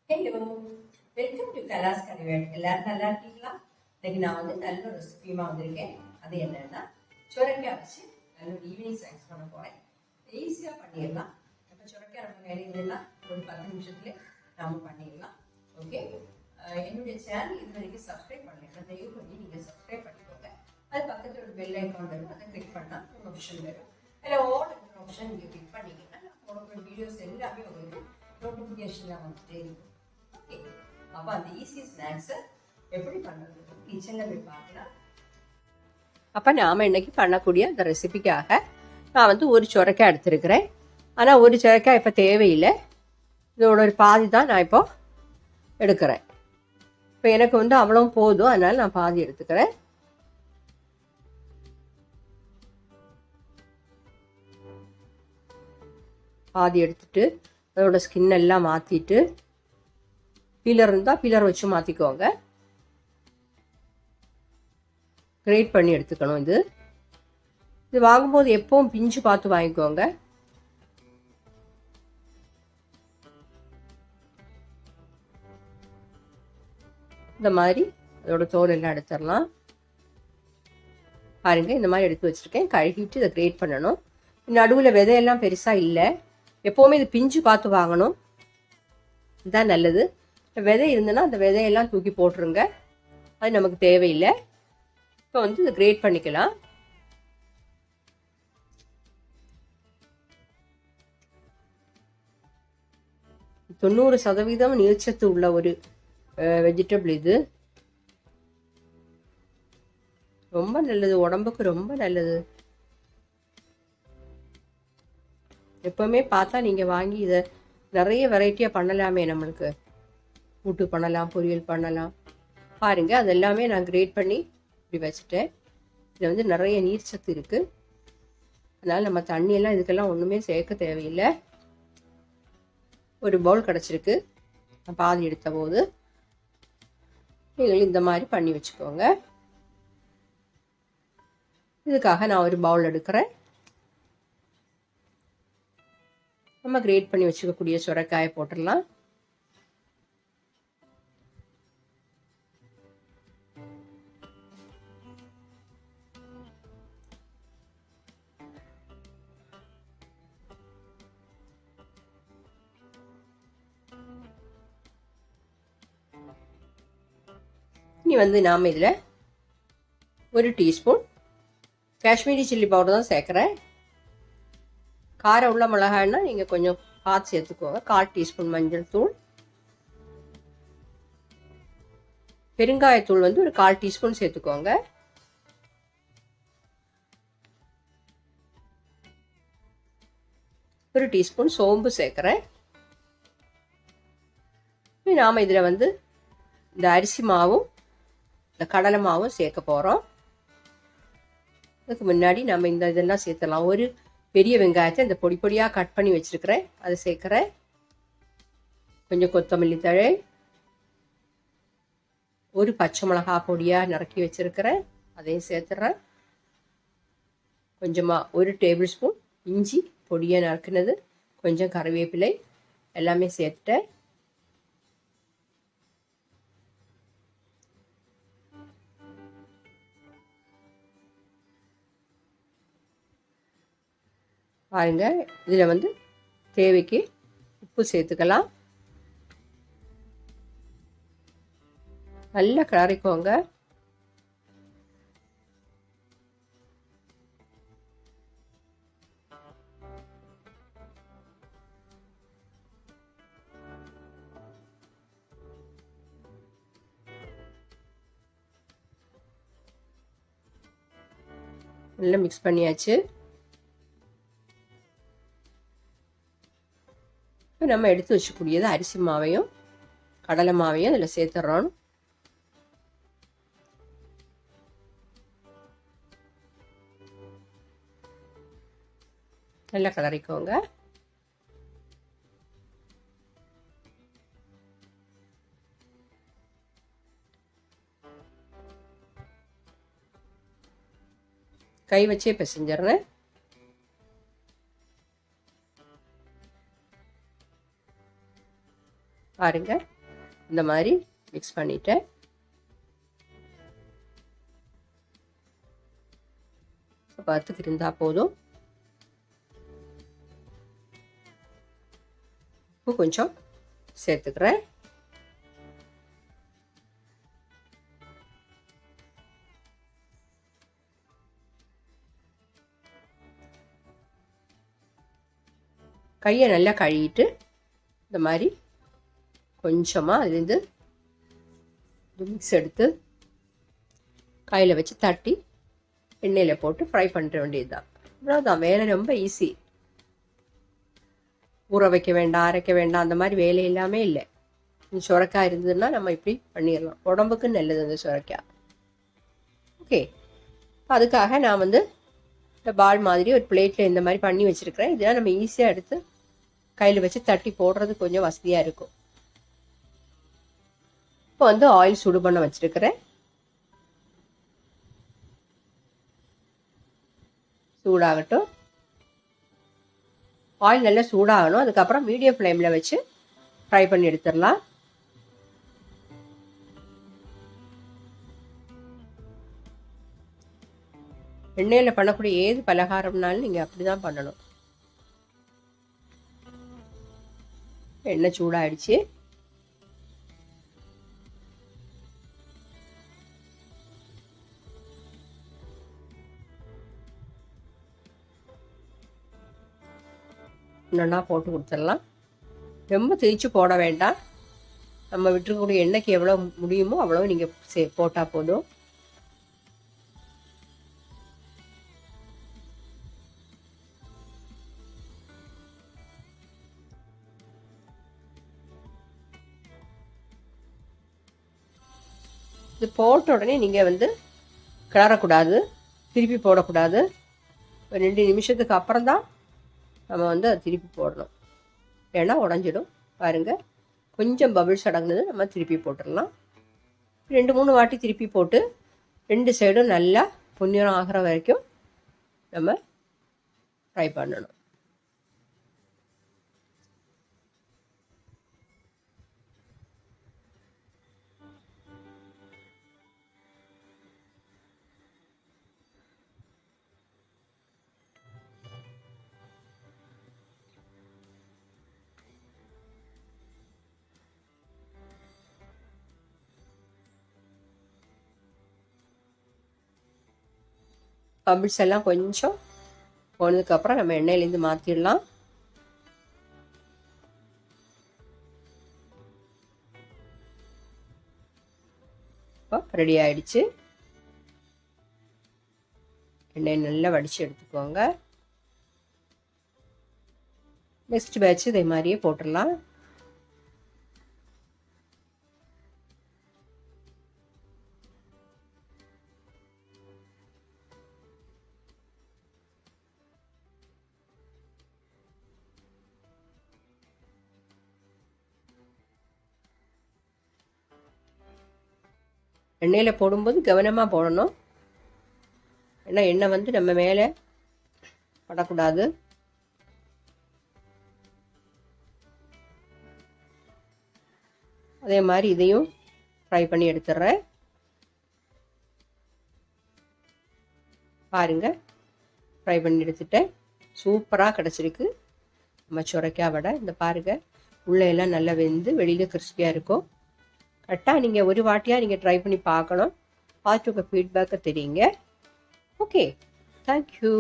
Hello, welcome to கலாஸ் கரிவேட். எல்லாரும் நல்லா இருக்கீங்களா? இன்னைக்கு நான் நல்ல ஒரு ரெசிபியுமா வந்திருக்கேன். அது என்னன்னா சுரைக்காய் வச்சு நல்ல ஒரு ஈவினிங் ஸ்நாக்ஸ் பண்ண போறேன். ஈஸியாக பண்ணிடலாம். இப்போ சுரைக்காய் நம்ம வேலைகள்லாம் ஒரு 10 நிமிஷத்துல நாம பண்ணிடலாம். ஓகே, என்னுடைய சேனல் இது வரைக்கும் சப்ஸ்கிரைப் பண்ணல, தயவு பண்ணி நீங்கள் சப்ஸ்கிரைப் பண்ணிக்கோங்க. அது பக்கத்தில் ஒரு பெல் ஐக்கான் வரும், அதை கிளிக் பண்ணால் ஒரு ஆப்ஷன் வரும். அதில் ஆல் ஆப்ஷன் நீங்கள் கிளிக் பண்ணிங்கன்னா நான் போடுற வீடியோஸ் எல்லாமே உங்களுக்கு நோட்டிஃபிகேஷனில் வந்துட்டே இருக்கும். ஓகே, அப்போ அந்த ஈஸி ஸ்நாக்ஸை எப்படி பண்ணுறது கிச்சனில் போய் பார்க்கலாம். அப்போ நாம் இன்னைக்கு பண்ணக்கூடிய அந்த ரெசிபிக்காக நான் ஒரு சுரைக்காய் எடுத்துருக்கிறேன். ஆனால் ஒரு சுரைக்காய் இப்போ தேவையில்லை, இதோட ஒரு பாதி தான் நான் இப்போ எடுக்கிறேன். இப்போ எனக்கு அவ்வளோ போதும், அதனால் நான் பாதி எடுத்துக்கிறேன். பாதி எடுத்துட்டு அதோட ஸ்கின் எல்லாம் மாற்றிட்டு, பீலர் இருந்தால் பீலர் வச்சு மாற்றிக்கோங்க. கிரேட் பண்ணி எடுத்துக்கணும். இது வாங்கும்போது எப்பவும் பிஞ்சு பார்த்து வாங்கிக்கோங்க. இந்த மாதிரி அதோட தோல் எல்லாம் எடுத்துடலாம். பாருங்க, இந்த மாதிரி எடுத்து வச்சுருக்கேன். கழுகிட்டு இதை கிரேட் பண்ணணும். நடுவில் விதையெல்லாம் பெருசாக இல்லை, எப்போவுமே இது பிஞ்சு பார்த்து வாங்கணும், இதுதான் நல்லது. விதை இருந்ததுன்னா அந்த விதையெல்லாம் தூக்கி போட்டுருங்க, அது நமக்கு தேவையில்லை. இப்போ இதை கிரேட் பண்ணிக்கலாம். தொண்ணூறு சதவீதம் நீர்ச்சத்து உள்ள ஒரு வெஜிடபிள். இது ரொம்ப நல்லது, உடம்புக்கு ரொம்ப நல்லது. எப்பவுமே பார்த்தா நீங்கள் வாங்கி இதை நிறைய வெரைட்டியாக பண்ணலாமே. நம்மளுக்கு கூட்டு பண்ணலாம், பொரியல் பண்ணலாம். பாருங்கள், அது எல்லாமே நான் கிரேட் பண்ணி இப்படி வச்சுட்டேன். இதில் நிறைய நீர் சத்து இருக்குது, அதனால் நம்ம தண்ணியெல்லாம் இதுக்கெல்லாம் ஒன்றுமே சேர்க்க தேவையில்லை. ஒரு பவுல் கிடச்சிருக்கு, நான் பாதி எடுத்த போது. நீங்கள் இந்த மாதிரி பண்ணி வச்சுக்கோங்க. இதுக்காக நான் ஒரு பவுல் எடுக்கிறேன். நம்ம கிரேட் பண்ணி வச்சுக்கக்கூடிய சுரைக்காயை போட்டுடலாம். இனி நாம் இதில் ஒரு டீஸ்பூன் காஷ்மீரி சில்லி பவுடர் தான் சேர்க்குறேன். காரம் உள்ள மிளகாய்னா நீங்கள் கொஞ்சம் பார்த்து சேர்த்துக்கோங்க. 1/4 டீஸ்பூன் மஞ்சள் தூள், பெருங்காயத்தூள் ஒரு 1/4 டீஸ்பூன் சேர்த்துக்கோங்க. ஒரு டீஸ்பூன் சோம்பு சேர்க்குறேன். நாம் இதில் இந்த அரிசி மாவும் இந்த கடலை மாவும் சேர்க்க போகிறோம். அதுக்கு முன்னாடி நம்ம இதெல்லாம் சேர்த்துடலாம். ஒரு பெரிய வெங்காயத்தை இந்த பொடி பொடியாக கட் பண்ணி வச்சுருக்கிறேன், அதை சேர்க்குறேன். கொஞ்சம் கொத்தமல்லி தழை, ஒரு பச்சை மிளகா பொடியாக நறுக்கி வச்சுருக்கிறேன், அதையும் சேர்த்துறேன். கொஞ்சமாக ஒரு டேபிள் ஸ்பூன் இஞ்சி பொடியாக நறுக்குனது, கொஞ்சம் கறிவேப்பிலை எல்லாமே சேர்த்துட்டேன். பாருங்க, இதில் தேவைக்கு உப்பு சேர்த்துக்கலாம். நல்லா கிளறிக்கோங்க. நல்லா மிக்ஸ் பண்ணியாச்சு. இப்போ நம்ம எடுத்து வச்சுக்கூடியது அரிசி மாவையும் கடலை மாவையும் அதில் சேர்த்துட்றோம். நல்லா கிளறிக்கோங்க. கை வச்சே பிசைஞ்சிடுறேன். பாருங்க, இந்த மாதிரி மிக்ஸ் பண்ணிட்டேன். பார்த்துக்கு இருந்தால் போதும். உப்பு கொஞ்சம் சேர்த்துக்கிறேன். கையை நல்லா கழுவிட்டு இந்த மாதிரி கொஞ்சமாக அதுலேருந்து மிக்ஸ் எடுத்து கையில் வச்சு தட்டி எண்ணெயில் போட்டு ஃப்ரை பண்ணிட வேண்டியது தான். அவ்வளோதான், வேலை ரொம்ப ஈஸி. ஊற வைக்க வேண்டாம், அரைக்க வேண்டாம், அந்த மாதிரி வேலை எல்லாமே இல்லை. இந்த சுரைக்காய் இருந்ததுன்னா நம்ம இப்படி பண்ணிடலாம். உடம்புக்கு நல்லது அந்த சுரைக்காய். ஓகே, அதுக்காக நான் வந்து இந்த பால் மாதிரி ஒரு பிளேட்டில் இந்த மாதிரி பண்ணி வச்சுருக்கிறேன். இதெல்லாம் நம்ம ஈஸியாக எடுத்து கையில் வச்சு தட்டி போடுறது கொஞ்சம் வசதியாக இருக்கும். இப்போ வந்து ஆயில் சுடு பண்ண வச்சுருக்கிறேன். சூடாகட்டும். ஆயில் நல்லா சூடாகணும். அதுக்கப்புறம் மீடியம் ஃப்ளேமில் வச்சு ஃப்ரை பண்ணி எடுத்துடலாம். எண்ணெயில் பண்ணக்கூடிய ஏது பலகாரம்னாலும் நீங்கள் அப்படி தான் பண்ணணும். எண்ணெய் சூடாயிடுச்சு. ஒன்றா போட்டு கொடுத்துடலாம். ரொம்ப திரிச்சு போட வேண்டாம். நம்ம விட்டுருக்கக்கூடிய எண்ணெய்க்கு எவ்வளோ முடியுமோ அவ்வளோ நீங்கள் போட்டால் போதும். இது போட்ட உடனே நீங்கள் வந்து கிளறக்கூடாது, திருப்பி போடக்கூடாது. ஒரு 2 நிமிஷத்துக்கு அப்புறம் தான் நம்ம வந்து அதை திருப்பி போடணும். ஏன்னா உடஞ்சிடும். பாருங்கள், கொஞ்சம் பபிள்ஸ் அடங்குனது நம்ம திருப்பி போட்டுடலாம். 2-3 வாட்டி திருப்பி போட்டு 2 சைடும் நல்லா பொன்னிறம் ஆகிற வரைக்கும் நம்ம ஃப்ரை பண்ணணும். பபிள்ஸ் எல்லாம் கொஞ்சம் போனதுக்கப்புறம் நம்ம எண்ணெயிலேருந்து மாற்றிடலாம். இப்போ ரெடி ஆகிடுச்சு. எண்ணெய் நல்லா வடித்து எடுத்துக்கோங்க. நெக்ஸ்ட் பேட்ச் இதே மாதிரியே போட்டுடலாம். எண்ணெயில் போடும்போது கவனமாக போடணும். ஏன்னா எண்ணெய் வந்து நம்ம மேலே படக்கூடாது. அதே மாதிரி இதையும் ஃப்ரை பண்ணி எடுத்துடுறேன். பாருங்கள், ஃப்ரை பண்ணி எடுத்துட்டேன். சூப்பராக கிடச்சிருக்கு நம்ம சுரைக்காய் வடை. இந்த பாருங்கள், உள்ளே எல்லாம் நல்லா வெந்து வெளியில் கிறிஸ்பியாக இருக்கும். கரெக்டாக நீங்கள் ஒரு வாட்டியாக நீங்கள் ட்ரை பண்ணி பார்க்கணும். பார்த்து உங்கள் ஃபீட்பேக்கை தெரியுங்க. Okay, thank you.